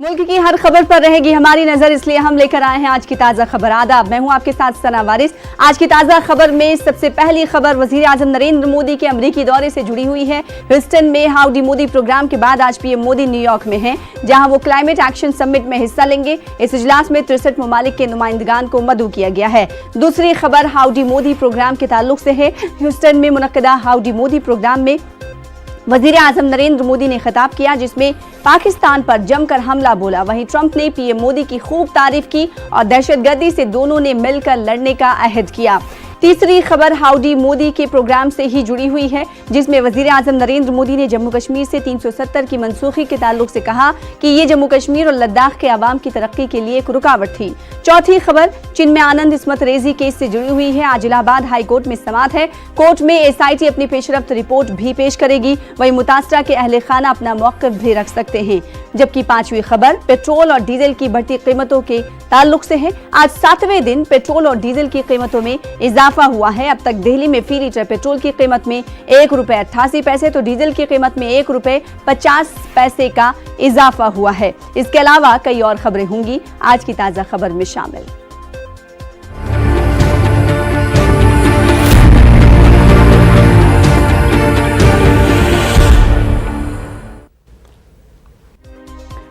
मुल्क की हर खबर पर रहेगी हमारी नजर, इसलिए हम लेकर आए हैं आज की ताजा खबर। आदाब, मैं हूं आपके साथ सना वारिस। आज की ताजा खबर में सबसे पहली खबर वजीर आजम नरेंद्र मोदी के अमरीकी दौरे से जुड़ी हुई है। ह्यूस्टन में हाउडी मोदी प्रोग्राम के बाद आज पीएम मोदी न्यूयॉर्क में हैं, जहां वो क्लाइमेट एक्शन समिट में हिस्सा लेंगे। इस इजलास में 63 ममालिक के नुमाइंदगान को मदऊ किया गया है। दूसरी खबर हाउडी मोदी प्रोग्राम के ताल्लुक से है। ह्यूस्टन में मुनक्किदा हाउडी मोदी प्रोग्राम में वजीर आजम नरेंद्र मोदी ने खिताब किया, जिसमें पाकिस्तान पर जमकर हमला बोला। वहीं ट्रंप ने पीएम मोदी की खूब तारीफ की और दहशतगर्दी से दोनों ने मिलकर लड़ने का अहद किया। तीसरी खबर हाउडी मोदी के प्रोग्राम से ही जुड़ी हुई है, जिसमें वजीर आजम नरेंद्र मोदी ने जम्मू कश्मीर से 370 की मनसूखी के ताल्लुक से कहा कि ये जम्मू कश्मीर और लद्दाख के अवाम की तरक्की के लिए एक रुकावट थी। चौथी खबर चिन्मय आनंद इस्मत रेजी केस से जुड़ी हुई है। आज इलाहाबाद हाई कोर्ट में समाअत है। कोर्ट में एसआईटी अपनी पेशरफ्त रिपोर्ट भी पेश करेगी। वहीं मुतासरा के अहले खाना अपना मौक़िफ़ भी रख सकते हैं। जबकि पांचवी खबर पेट्रोल और डीजल की बढ़ती कीमतों के ताल्लुक से है। आज 7वें दिन पेट्रोल और डीजल की कीमतों में इजाफा हुआ है। अब तक दिल्ली में फी लीटर पेट्रोल की कीमत में ₹1.88 तो डीजल की कीमत में ₹1.50 का इजाफा हुआ है। इसके अलावा कई और खबरें होंगी आज की ताजा खबर में शामिल।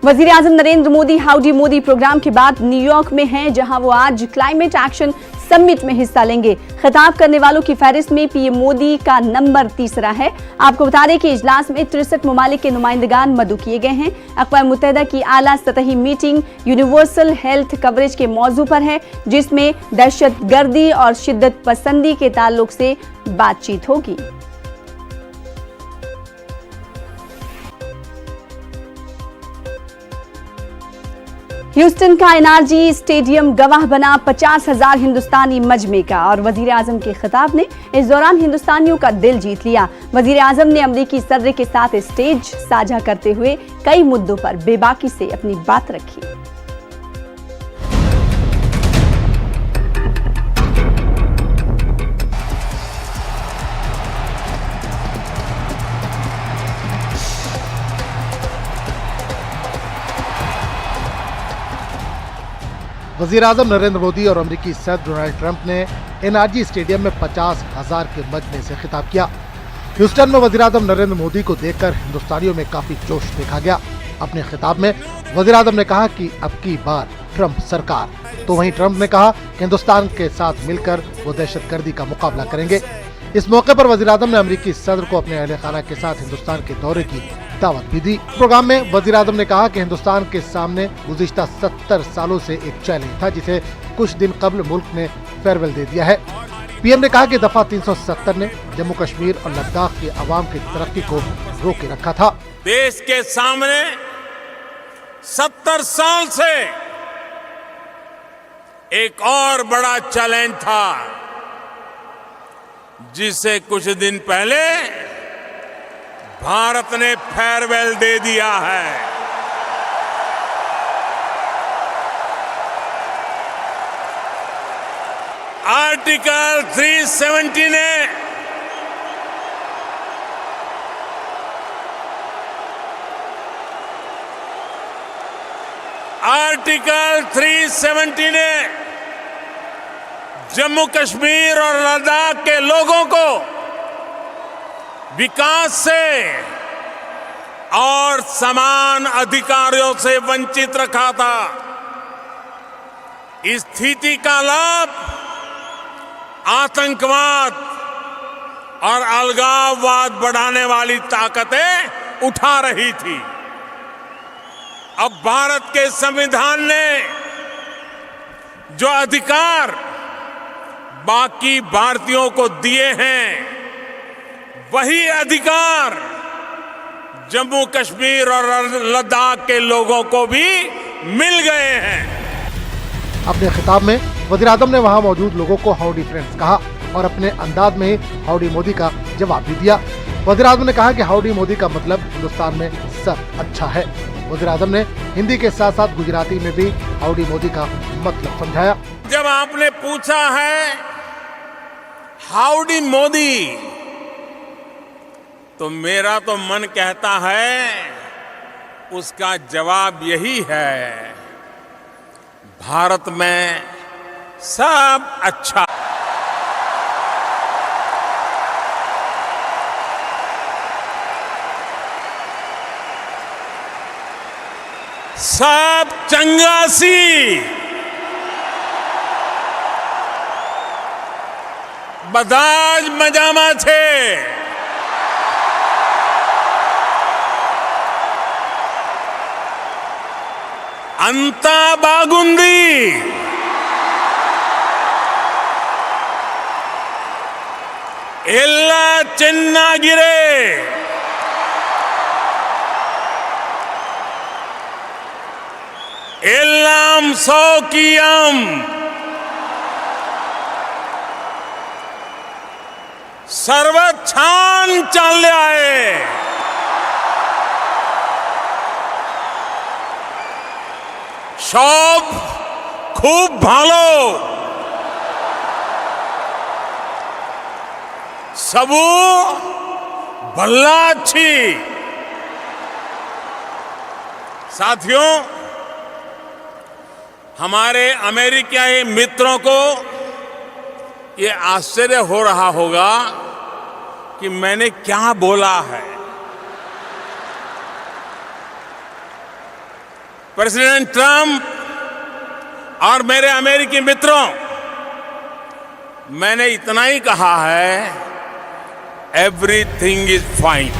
वजीर आजम नरेंद्र मोदी हाउडी मोदी प्रोग्राम के बाद न्यूयॉर्क में हैं, जहां वो आज क्लाइमेट एक्शन समिट में हिस्सा लेंगे। खिताब करने वालों की फहरिस्त में पीएम मोदी का नंबर तीसरा है। आपको बता दें कि इजलास में 63 ममालिक के नुमाइंदगान मदऊ किए गए हैं। अक़वाम मुत्तहिदा की आला सतही मीटिंग यूनिवर्सल हेल्थ कवरेज के मौजू पर है, जिसमें दहशतगर्दी और शिद्दत पसंदी के ताल्लुक से बातचीत होगी। ह्यूस्टन का एनआरजी स्टेडियम गवाह बना 50,000 हिंदुस्तानी मजमे का, और वजीर आजम के खिताब ने इस दौरान हिंदुस्तानियों का दिल जीत लिया। वजीर आजम ने अमरीकी सदर के साथ स्टेज साझा करते हुए कई मुद्दों पर बेबाकी से अपनी बात रखी। वज़ीर आज़म नरेंद्र मोदी और अमेरिकी सदर डोनाल्ड ट्रंप ने एनआरजी स्टेडियम में 50,000 के मजमे से खिताब किया। ह्यूस्टन में वज़ीर आज़म नरेंद्र मोदी को देखकर हिंदुस्तानियों में काफी जोश देखा गया। अपने खिताब में वज़ीर आज़म ने कहा कि अब की बार ट्रंप सरकार, तो वहीं ट्रंप ने कहा कि हिंदुस्तान के साथ मिलकर वो दहशतगर्दी का मुकाबला करेंगे। इस मौके पर वज़ीर आज़म ने अमेरिकी सदर को अपने अहले खाना के साथ हिंदुस्तान के दौरे की दावत भी दी। प्रोग्राम में वज़ीर आज़म ने कहा कि हिंदुस्तान के सामने गुज़िश्ता 70 सालों से एक चैलेंज था, जिसे कुछ दिन कबल मुल्क ने फेयरवेल दे दिया है। पीएम ने कहा कि दफा 370 ने जम्मू कश्मीर और लद्दाख की अवाम की तरक्की को रोके रखा था। देश के सामने 70 साल से एक और बड़ा चैलेंज था, जिसे कुछ दिन पहले भारत ने फेयरवेल दे दिया है। आर्टिकल 370 ने जम्मू कश्मीर और लद्दाख के लोगों को विकास से और समान अधिकारों से वंचित रखा था। इस स्थिति का लाभ आतंकवाद और अलगाववाद बढ़ाने वाली ताकतें उठा रही थी। अब भारत के संविधान ने जो अधिकार बाकी भारतीयों को दिए हैं, वही अधिकार जम्मू कश्मीर और लद्दाख के लोगों को भी मिल गए हैं। अपने खिताब में वज़ीर आज़म ने वहां मौजूद लोगों को हाउडी फ्रेंड्स कहा और अपने अंदाज में ही हाउडी मोदी का जवाब भी दिया। वज़ीर आज़म ने कहा कि हाउडी मोदी का मतलब हिंदुस्तान में सब अच्छा है। वज़ीर आज़म ने हिंदी के साथ साथ गुजराती में भी हाउडी मोदी का मतलब समझाया। जब आपने पूछा है हाउडी मोदी, तो मेरा तो मन कहता है उसका जवाब यही है, भारत में सब अच्छा, सब चंगासी, બધા જ મજામાં છે। અંતા બાગુંદી, એલ્લા ಚೆನ್ನಾಗಿರೆ, एल्लाम सौकियम, सर्व छान चालले आहे। সব খুব ভালো, सबू भल्ला अच्छी। साथियों, हमारे अमेरिकी मित्रों को ये आश्चर्य हो रहा होगा कि मैंने क्या बोला है। प्रेसिडेंट ट्रंप और मेरे अमेरिकी मित्रों, मैंने इतना ही कहा है, एवरीथिंग इज फाइन।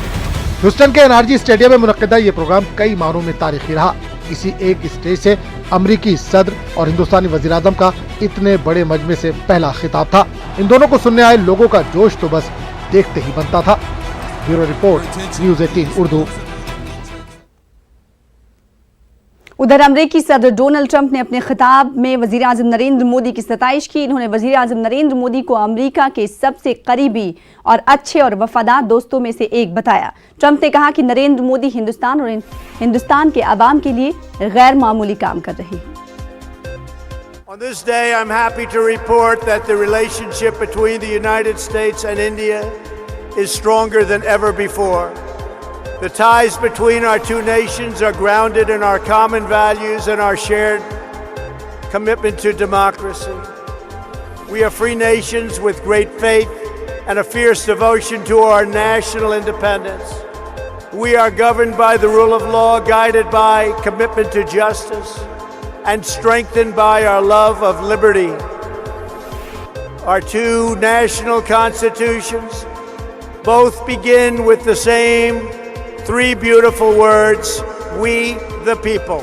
ह्यूस्टन के एनआरजी स्टेडियम में मुनक्किदा ये प्रोग्राम कई मायनों में तारीखी रहा। इसी एक स्टेज से अमरीकी सदर और हिंदुस्तानी वजीर-ए-आज़म का इतने बड़े मजमे से पहला खिताब था। इन दोनों को सुनने आए लोगों का जोश तो बस देखते ही बनता था। Bureau report, news 18 Urdu. उधर अमेरिकी सदर डोनाल्ड ट्रंप ने अपने खिताब में वजीर आज़म नरेंद्र मोदी की सताइश की। इन्होंने वजीर आज़म नरेंद्र मोदी को अमेरिका के सबसे करीबी और अच्छे और वफादार दोस्तों में से एक बताया। ट्रंप ने कहा कि नरेंद्र मोदी हिंदुस्तान और हिंदुस्तान के आवाम के लिए गैर मामूली काम कर रहे हैं। On this day, I'm happy to report that the relationship between the United States and India is stronger than ever before. The ties between our two nations are grounded in our common values and our shared commitment to democracy. We are free nations with great faith and a fierce devotion to our national independence. We are governed by the rule of law, guided by commitment to justice, and strengthened by our love of liberty. Our two national constitutions both begin with the same three beautiful words, we the people.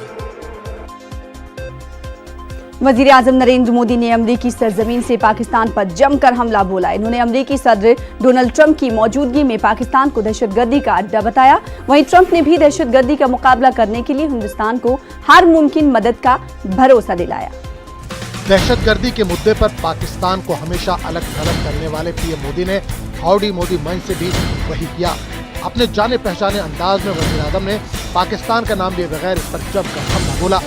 वजीर आज़म नरेंद्र मोदी ने अमेरिकी सरजमीन से पाकिस्तान पर जमकर हमला बोला। इन्होंने अमेरिकी सदर डोनाल्ड ट्रंप की मौजूदगी में पाकिस्तान को दहशतगर्दी का अड्डा बताया। वहीं ट्रंप ने भी दहशतगर्दी का मुकाबला करने के लिए हिंदुस्तान को हर मुमकिन मदद का भरोसा दिलाया। दहशतगर्दी के मुद्दे पर पाकिस्तान को हमेशा अलग थलग करने वाले पीएम मोदी ने हाउडी मोदी मंच से भी वही किया। अपने जाने पहचाने अंदाज में वजीर आज़म ने पाकिस्तान का नाम लिए बगैर इस पर जमकर हमला बोला।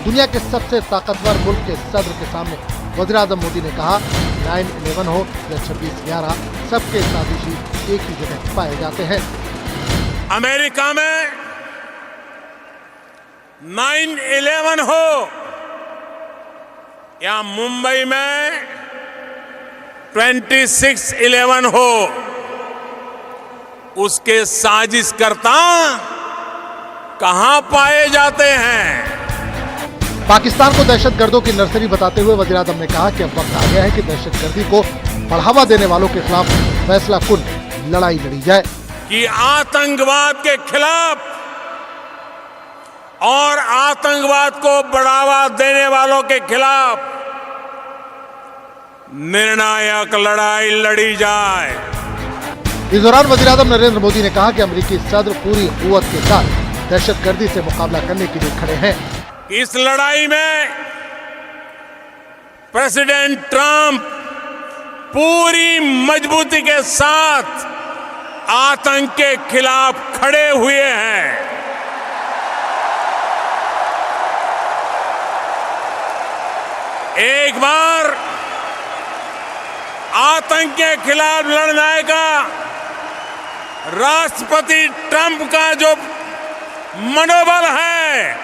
दुनिया के सबसे ताकतवर मुल्क के सदर के सामने वजीर आज़म मोदी ने कहा, 9/11 हो या 26/11, सबके साजिशी एक ही जगह पाए जाते हैं। अमेरिका में 9/11 हो या मुंबई में 26/11 हो, उसके साजिशकर्ता कहां पाए जाते हैं। पाकिस्तान को दहशतगर्दों की नर्सरी बताते हुए वजीर आज़म ने कहा कि अब वक्त आ गया है कि दहशतगर्दी को बढ़ावा देने वालों के खिलाफ फैसला कुन लड़ाई लड़ी जाए। कि आतंकवाद के खिलाफ और आतंकवाद को बढ़ावा देने वालों के खिलाफ निर्णायक लड़ाई लड़ी जाए। इस दौरान वजीर आज़म नरेंद्र मोदी ने कहा कि अमेरिकी सदर पूरी कुव्वत के साथ दहशतगर्दी से मुकाबला करने के लिए खड़े हैं। इस लड़ाई में प्रेसिडेंट ट्रंप पूरी मजबूती के साथ आतंक के खिलाफ खड़े हुए हैं। एक बार आतंक के खिलाफ लड़ने का राष्ट्रपति ट्रंप का जो मनोबल है,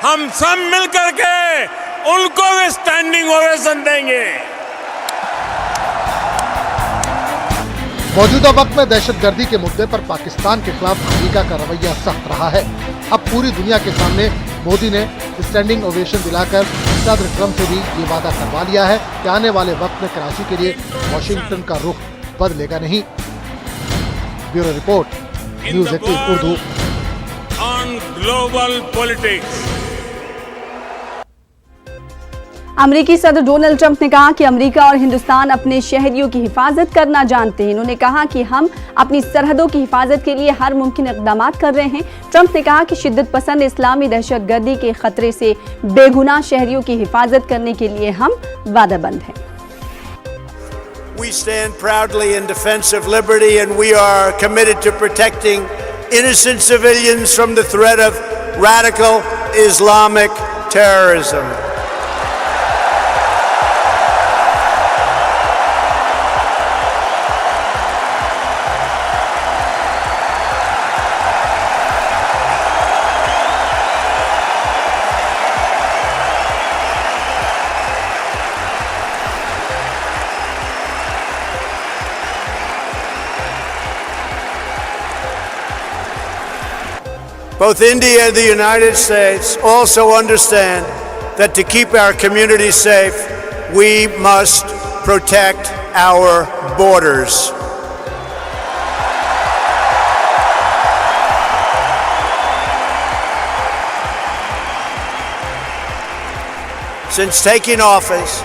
हम सब मिलकर के उनको भी स्टैंडिंग ओवेशन देंगे। मौजूदा वक्त में दहशतगर्दी के मुद्दे पर पाकिस्तान के खिलाफ अमेरिका का रवैया सख्त रहा है। अब पूरी दुनिया के सामने मोदी ने स्टैंडिंग ओवेशन दिलाकर सदर ट्रंप से भी ये वादा करवा लिया है कि आने वाले वक्त में कराची के लिए वॉशिंगटन का रुख बदलेगा नहीं। Bureau report, news 18 Urdu. On global politics. अमेरिकी सदर डोनाल्ड ट्रंप ने कहा कि अमेरिका और हिंदुस्तान अपने शहरियों की हिफाजत करना जानते हैं। उन्होंने कहा कि हम अपनी सरहदों की हिफाजत के लिए हर मुमकिन इक़दाम कर रहे हैं। ट्रंप ने कहा कि शिद्दत पसंद इस्लामी दहशतगर्दी के खतरे से बेगुनाह शहरियों की हिफाजत करने के लिए हम वादाबंद हैं। We stand proudly in defense of liberty, and we are committed to protecting innocent civilians from the threat of radical Islamic terrorism. Both India and the United States also understand that to keep our communities safe, we must protect our borders. Since taking office,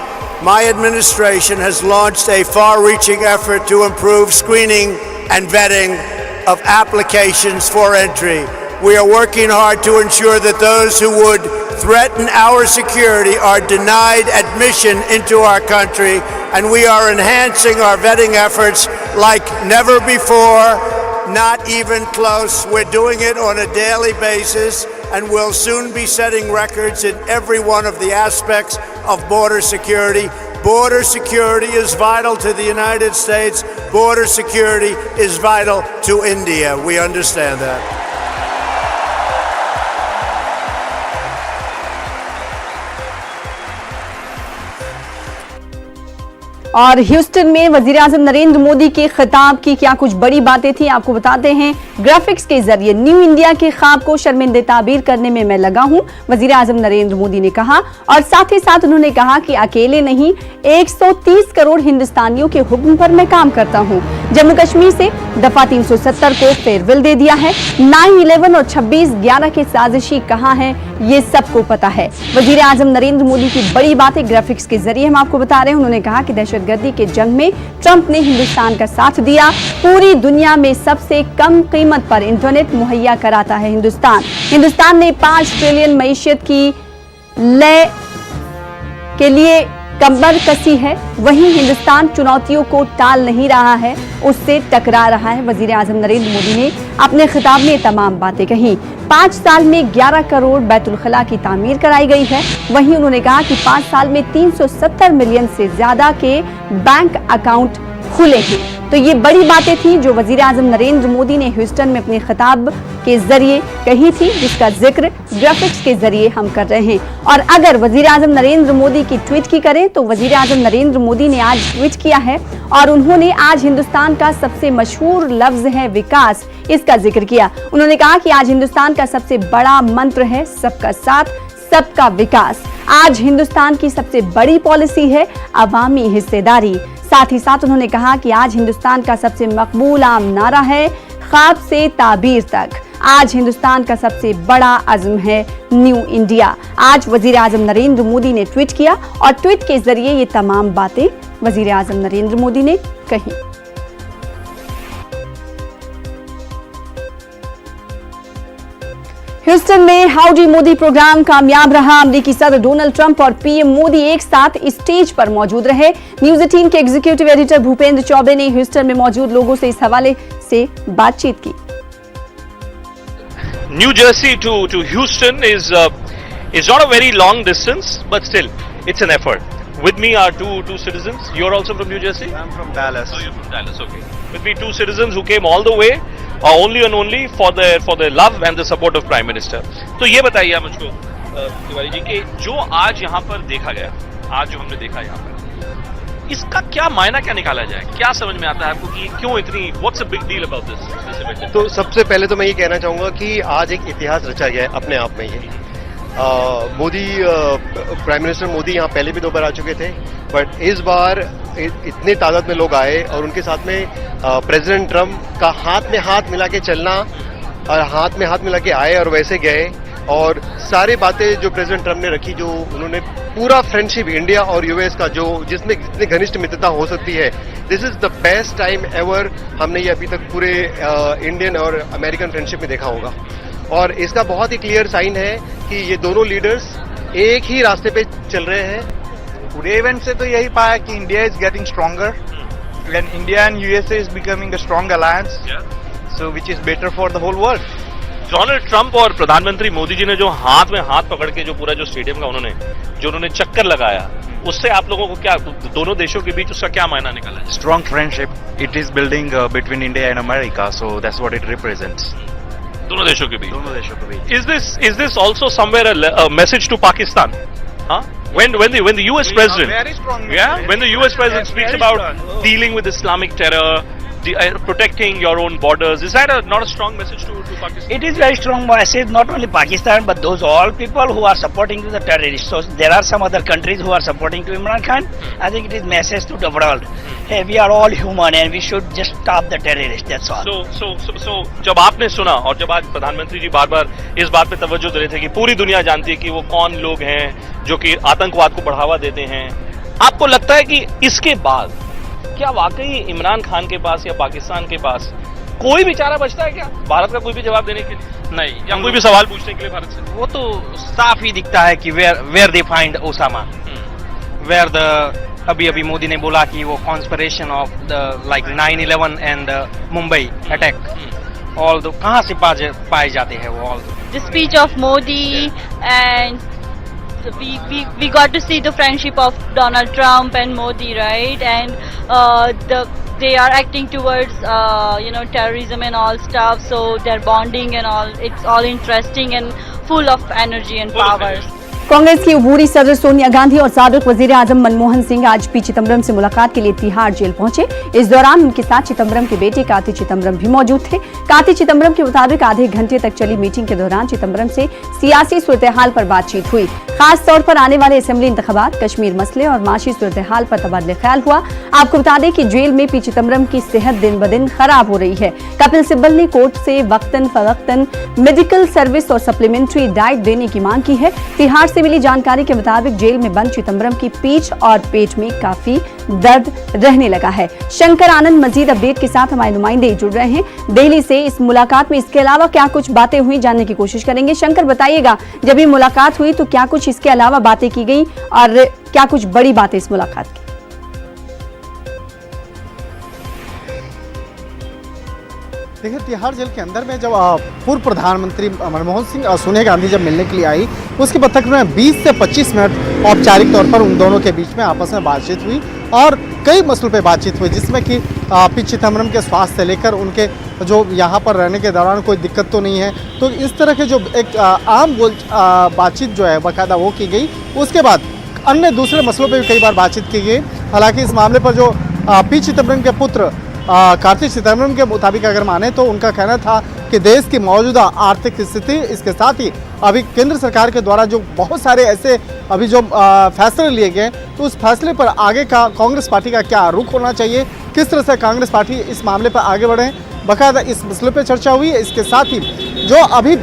my administration has launched a far-reaching effort to improve screening and vetting of applications for entry. We are working hard to ensure that those who would threaten our security are denied admission into our country, and we are enhancing our vetting efforts like never before, not even close. We're doing it on a daily basis, and we'll soon be setting records in every one of the aspects of border security. Border security is vital to the United States. Border security is vital to India. We understand that. और Houston में वजीर आजम नरेंद्र मोदी के खिताब की क्या कुछ बड़ी बातें थी, आपको बताते हैं। ग्राफिक्स के जरिए न्यू इंडिया के ख्वाब को शर्मिंदा ताबीर करने में मैं लगा हूं, वजीर आजम नरेंद्र मोदी ने कहा। और साथ ही साथ उन्होंने कहा कि अकेले नहीं, 130 करोड़ हिंदुस्तानियों के हुक्म पर मैं काम करता हूं। जम्मू कश्मीर से दफा 370 को फेयरवेल दे दिया है। 9/11 और 26/11 के साजिशी कहां है, ये सबको पता है। वजीर आजम नरेंद्र मोदी की बड़ी बातें ग्राफिक्स के जरिए हम आपको बता रहे हैं। उन्होंने कहा कि दहशतगर्दी के जंग में ट्रंप ने हिंदुस्तान का साथ दिया। पूरी दुनिया में सबसे कम कीमत पर इंटरनेट मुहैया कराता है हिंदुस्तान। हिंदुस्तान ने 5 ट्रिलियन मईशत की लय के लिए कमर कसी है, वहीं हिंदुस्तान चुनौतियों को टाल नहीं रहा है, उससे टकरा रहा है। वजीर आजम नरेंद्र मोदी ने अपने खिताब में तमाम बातें कही। 5 साल में 11 करोड़ बैतुल खला की तामीर कराई गई है। वहीं उन्होंने कहा कि 5 साल में 370 मिलियन से ज्यादा के बैंक अकाउंट खुले हैं। तो ये बड़ी बातें थी जो वजीर आजम नरेंद्र मोदी ने ह्यूस्टन में अपने खिताब के जरिए कही थी, जिसका जिक्र ग्राफिक्स के जरिए हम कर रहे हैं। और अगर वजीर आजम नरेंद्र मोदी की ट्वीट की करें तो वजीर आजम नरेंद्र मोदी ने आज ट्वीट किया है और उन्होंने आज हिंदुस्तान का सबसे मशहूर लफ्ज है विकास, इसका जिक्र किया। उन्होंने कहा कि आज हिंदुस्तान का सबसे बड़ा मंत्र है सबका साथ सबका विकास। आज हिंदुस्तान की सबसे बड़ी पॉलिसी है अवामी हिस्सेदारी। साथ ही साथ उन्होंने कहा कि आज हिंदुस्तान का सबसे मकबूल आम नारा है ख्वाब से ताबीर तक। आज हिंदुस्तान का सबसे बड़ा अज़्म है न्यू इंडिया। आज वजीर आजम नरेंद्र मोदी ने ट्वीट किया और ट्वीट के जरिए ये तमाम बातें वजीर आजम नरेंद्र मोदी ने कही। ह्यूस्टन में हाउडी मोदी प्रोग्राम कामयाब रहा। अमेरिकी सदर डोनाल्ड ट्रंप और पीएम मोदी एक साथ स्टेज पर मौजूद रहे। न्यूज़ 18 के एग्जीक्यूटिव एडिटर भूपेंद्र चौबे ने ह्यूस्टन में मौजूद लोगों से इस हवाले से बातचीत की। New Jersey to Houston is not a very long distance, but still it's an effort. With me are two citizens. You're also from New Jersey? I'm from Dallas. Oh, you're from Dallas. Okay. With me, 2 citizens who came all the way only and only for the love and the support of prime minister. तो ये बताइए आप मुझको तिवारी जी कि जो आज यहाँ पर देखा गया, आज जो हमने देखा यहाँ पर, इसका क्या मायना क्या निकाला जाए, क्या समझ में आता है आपको कि क्यों इतनी, what's a big deal about this event? तो सबसे पहले तो मैं ये कहना चाहूंगा कि आज एक इतिहास रचा गया है अपने आप में ये। मोदी, प्राइम मिनिस्टर मोदी यहाँ पहले भी 2 बार आ चुके थे, बट इस बार इतने तादाद में लोग आए और उनके साथ में प्रेसिडेंट ट्रम्प का हाथ में हाथ मिला के चलना, और हाथ में हाथ मिला के आए और वैसे गए, और सारी बातें जो प्रेसिडेंट ट्रम्प ने रखी, जो उन्होंने पूरा फ्रेंडशिप इंडिया और यूएस का जो जिसमें जितनी घनिष्ठ मित्रता हो सकती है, this is the best time ever हमने ये अभी तक पूरे इंडियन और अमेरिकन फ्रेंडशिप में देखा होगा। और इसका बहुत ही क्लियर साइन है कि ये दोनों लीडर्स एक ही रास्ते पे चल रहे हैं। पूरे इवेंट से तो यही पाया कि India is getting stronger and India and USA is becoming a strong alliance, so which is better for the whole world. Donald Trump और प्रधानमंत्री मोदी जी ने जो हाथ में हाथ पकड़ के जो पूरा जो स्टेडियम का उन्होंने चक्कर लगाया, उससे आप लोगों को क्या, दोनों देशों के बीच उसका क्या मायना निकला है? Strong friendship. It is building between India and America, so that's what it represents. दोनों देशों के बीच। दोनों देशों के बीच। Is this also somewhere a message to Pakistan? Huh? When the US president, Very strong. yeah, when the US president speaks Very about strong. dealing with Islamic terror, protecting your own borders, is that not a strong message to Pakistan? It is very strong message, not only Pakistan, but those all people who are supporting to the terrorists. So there are some other countries who are supporting to Imran Khan. I think it is message to the world. Hey, we are all human and we should just stop the terrorists. That's all. So जब आपने सुना और जब आज प्रधानमंत्री जी बार बार इस बात पे तवज्जो दे रहे थे कि पूरी दुनिया जानती है कि वो कौन लोग हैं जो कि आतंकवाद को बढ़ावा देते हैं, आपको लगता है कि इसके बाद क्या वाकई इमरान खान के पास या पाकिस्तान के पास कोई भी चारा बचता है क्या, भारत का कोई भी जवाब देने के लिए? नहीं, या कोई भी सवाल पूछने के लिए भारत से? वो तो साफ ही दिखता है कि where they find Osama, where the, अभी मोदी ने बोला कि वो conspiration of the like 9/11 and Mumbai attack, all दो कहाँ से पाए जाते हैं वो all? The speech of Modi, and we got to see the friendship of Donald Trump and Modi, right? And they are acting towards terrorism and all stuff, so they're bonding and all. It's all interesting and full of energy and power. Congress की अबूरी सदर सोनिया गांधी और साबिक वजीर आजम मनमोहन सिंह आज P Chidambaram से मुलाकात के लिए तिहाड़ जेल पहुंचे। इस दौरान उनके साथ चिदम्बरम के बेटे कार्ति चिदम्बरम भी मौजूद थे। कार्ति चिदम्बरम के मुताबिक आधे घंटे तक चली मीटिंग के दौरान चिदम्बरम से सियासी सूरत-ए-हाल पर बातचीत हुई। खास तौर पर आने वाले असेंबली इंतखाबात, कश्मीर मसले और माशी सूरत-ए-हाल पर तबादले ख्याल हुआ। आपको बता दें कि जेल में पी चिदम्बरम की सेहत दिन ब दिन खराब हो रही है। कपिल सिब्बल ने कोर्ट से वक्तन फवक्तन मेडिकल सर्विस और सप्लीमेंट्री डाइट देने की मांग की है। तिहाड़ से मिली जानकारी के मुताबिक जेल में बंद चिदम्बरम की पीठ और पेट में काफी दर्द रहने लगा है। शंकर आनंद मजीद अपडेट के साथ हमारे नुमाइंदे जुड़ रहे हैं दिल्ली से। इस मुलाकात में इसके अलावा क्या कुछ बातें हुई जानने की कोशिश करेंगे। शंकर, बताइएगा, जब ये मुलाकात हुई तो क्या कुछ इसके अलावा बातें की गई और क्या कुछ बड़ी बातें इस मुलाकात की? देखिए, तिहाड़ जेल के अंदर में जब पूर्व प्रधानमंत्री मनमोहन सिंह और सोनिया गांधी जब मिलने के लिए आई, उसके बाद तक 20 से 25 मिनट औपचारिक तौर पर उन दोनों के बीच में आपस में बातचीत हुई और कई मसलों पे बातचीत हुई, जिसमें कि पी चिदम्बरम के स्वास्थ्य से लेकर उनके जो यहाँ पर रहने के दौरान कोई दिक्कत तो नहीं है, तो इस तरह के जो एक आम बातचीत जो है बाकायदा वो की गई। उसके बाद अन्य दूसरे मसलों पर भी कई बार बातचीत की गई। हालांकि इस मामले पर जो पी चिदम्बरम के पुत्र कार्ति चिदम्बरम के मुताबिक अगर माने तो उनका कहना था कि देश की मौजूदा आर्थिक स्थिति, इसके साथ ही अभी केंद्र सरकार के द्वारा जो बहुत सारे ऐसे अभी जो फैसले लिए गए, तो उस फैसले पर आगे का कांग्रेस पार्टी का क्या रुख होना चाहिए, किस तरह से कांग्रेस पार्टी इस मामले पर आगे बढ़े, बाकायदा इस मसले पर चर्चा हुई। इसके साथ ही जो अभी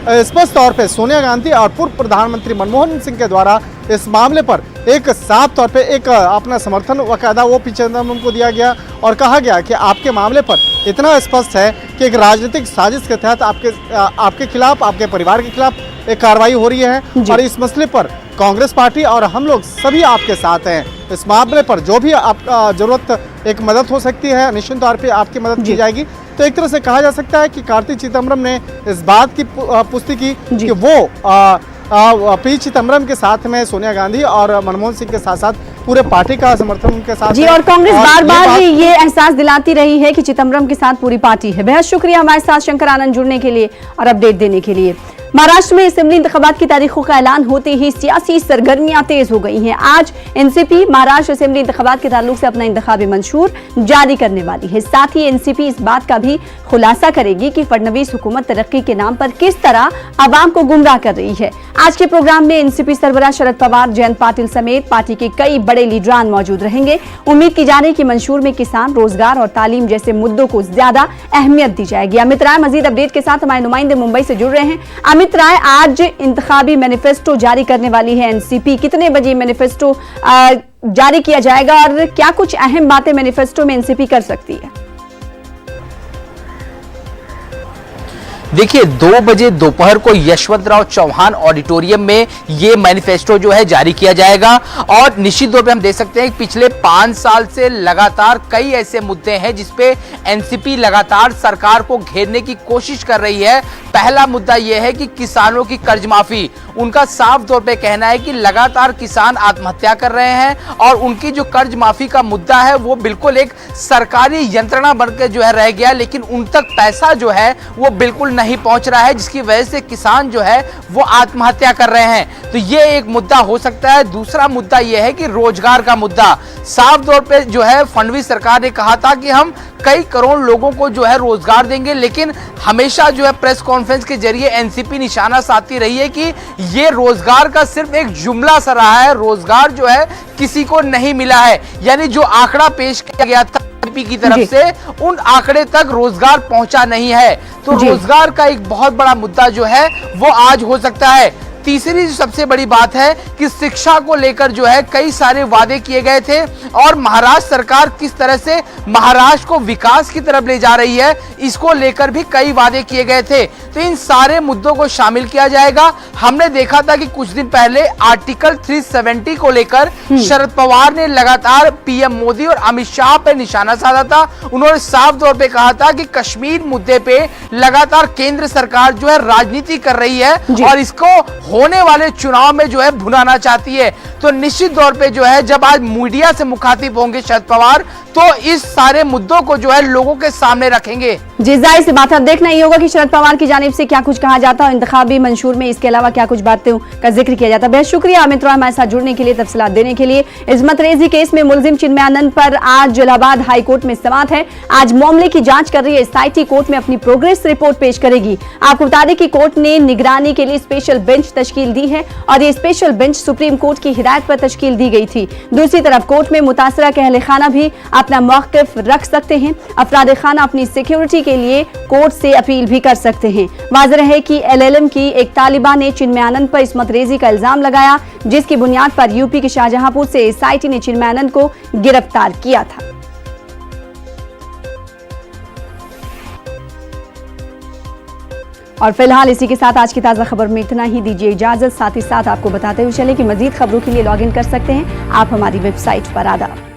स्पष्ट तौर पे सोनिया गांधी और पूर्व प्रधानमंत्री मनमोहन सिंह के द्वारा इस मामले पर एक साफ तौर पे एक अपना समर्थन बाकायदा वो पी चिदम्बरम को दिया गया और कहा गया कि आपके मामले पर इतना स्पष्ट है कि एक राजनीतिक साजिश के तहत आपके खिलाफ, आपके परिवार के खिलाफ एक कार्रवाई हो रही है और इस मसले पर कांग्रेस पार्टी और हम लोग सभी आपके साथ हैं। इस मामले पर जो भी आप जरूरत एक मदद हो सकती है, निश्चित तौर पे आपकी मदद की जाएगी। तो एक तरह से कहा जा सकता है कि कार्ति चिदम्बरम ने इस बात की पुष्टि की कि वो पी चिदम्बरम के साथ में सोनिया गांधी और मनमोहन सिंह के साथ साथ पूरे पार्टी का समर्थन उनके साथ जी, है। और कांग्रेस बार बार बात- ये एहसास दिलाती रही है कि चिदम्बरम के साथ पूरी पार्टी है। बेहद शुक्रिया हमारे साथ शंकर आनंद जुड़ने के लिए और अपडेट देने के लिए। महाराष्ट्र में असेंबली इंतखाबात की तारीखों का ऐलान होते ही सियासी सरगर्मियां तेज हो गई हैं। आज एनसीपी महाराष्ट्र असेंबली इंतखाबात के ताल्लुक से अपना इंतखाबी मंशूर जारी करने वाली है। साथ ही एनसीपी इस बात का भी खुलासा करेगी कि फडणवीस हुकूमत तरक्की के नाम पर किस तरह आवाम को गुमराह कर रही है। आज के प्रोग्राम में एनसीपी सरबराह शरद पवार, जयंत पाटिल समेत पार्टी के कई बड़े लीडरान मौजूद रहेंगे। उम्मीद की जा रही है कि मंशूर में किसान, रोजगार और तालीम जैसे मुद्दों को ज्यादा अहमियत दी जाएगी। अमित राय मजीद अपडेट के साथ हमारे नुमाइंदे मुंबई से जुड़ रहे हैं। अमित राय, आज इंतखाबी मैनिफेस्टो जारी करने वाली है एनसीपी, कितने बजे मैनिफेस्टो जारी किया जाएगा और क्या कुछ अहम बातें मैनिफेस्टो में एनसीपी कर सकती है? देखिए 2 बजे दोपहर को यशवंतराव चौहान ऑडिटोरियम में ये मैनिफेस्टो जो है जारी किया जाएगा और निश्चित तौर पे हम देख सकते हैं कि पिछले 5 साल से लगातार कई ऐसे मुद्दे हैं जिसपे एनसीपी लगातार सरकार को घेरने की कोशिश कर रही है। पहला मुद्दा यह है कि किसानों की कर्ज माफी, उनका साफ तौर पे कहना है कि लगातार किसान आत्महत्या कर रहे हैं और उनकी जो कर्ज माफी का मुद्दा है वो बिल्कुल एक सरकारी यंत्रणा बनकर जो है रह गया, लेकिन उन तक पैसा जो है वो बिल्कुल नहीं पहुंच रहा है, जिसकी वजह से किसान जो है वो आत्महत्या कर रहे हैं। तो ये एक मुद्दा हो सकता है। दूसरा मुद्दा यह है कि रोजगार का मुद्दा। साफ तौर पे जो है फडणवीस सरकार ने कहा था कि हम कई करोड़ लोगों को जो है रोजगार देंगे, लेकिन हमेशा जो है प्रेस कॉन्फ्रेंस के जरिए एनसीपी निशाना साधती रही है कि ये रोजगार का सिर्फ एक जुमला सा रहा है, रोजगार जो है किसी को नहीं मिला है। यानी जो आंकड़ा पेश किया गया था की तरफ से, उन आंकड़े तक रोजगार पहुंचा नहीं है। तो रोजगार का एक बहुत बड़ा मुद्दा जो है वो आज हो सकता है। तीसरी सबसे बड़ी बात है कि शिक्षा को लेकर जो है कई सारे वादे किए गए थे और महाराष्ट्र सरकार किस तरह से महाराष्ट्र को विकास की तरफ ले जा रही है, इसको लेकर भी कई वादे किए गए थे। तो इन सारे मुद्दों को शामिल किया जाएगा। हमने देखा था कि कुछ दिन पहले आर्टिकल 370 को लेकर शरद पवार ने लगातार पीएम मोदी और अमित शाह पर निशाना साधा था। उन्होंने साफ तौर पे कहा था कि कश्मीर मुद्दे पे लगातार केंद्र सरकार जो है राजनीति कर रही है और इसको होने वाले चुनाव में जो है भुनाना चाहती है। तो निश्चित तौर पे जो है जब आज मीडिया से मुखातिब होंगे शरद पवार, तो इस सारे मुद्दों को जो है लोगों के सामने रखेंगे। जी, जाहिर सी बात है, देखना ही होगा कि शरद पवार की जानिब से क्या कुछ कहा जाता है इंतखाबी मंशूर में, इसके अलावा क्या कुछ बातों का जिक्र किया जाता है। बहुत शुक्रिया अमित रॉय हमारे साथ जुड़ने के लिए, तफसीलात देने के लिए। इस्मत रेजी केस में मुलजिम चिन्मयानंद पर आज इलाहाबाद हाई कोर्ट में समाअत है। आज मामले की जांच कर रही एसआईटी कोर्ट में अपनी प्रोग्रेस रिपोर्ट पेश करेगी। आपको बता दें कि कोर्ट ने निगरानी के लिए स्पेशल बेंच तश्कील दी है और ये स्पेशल बेंच सुप्रीम कोर्ट की हिदायत पर तश्कील दी गई थी। दूसरी तरफ कोर्ट में मुतासरा के अहले खाना भी अपना मौक़िफ़ रख सकते हैं। अफराद खाना अपनी सिक्योरिटी के लिए कोर्ट से अपील भी कर सकते हैं। वाज़ेह है कि एलएलएम की एक तालिबा ने चिन्मयानंद पर इस्मत रेजी का इल्जाम लगाया, जिसकी बुनियाद पर यूपी के शाहजहांपुर से एसआईटी ने चिन्मयानंद को गिरफ्तार किया था। और फिलहाल इसी के साथ आज की ताज़ा खबर में इतना ही। दीजिए इजाजत। साथ ही साथ आपको बताते हुए चले कि मजीद खबरों के लिए लॉग इन कर सकते हैं आप हमारी वेबसाइट पर। आदाब।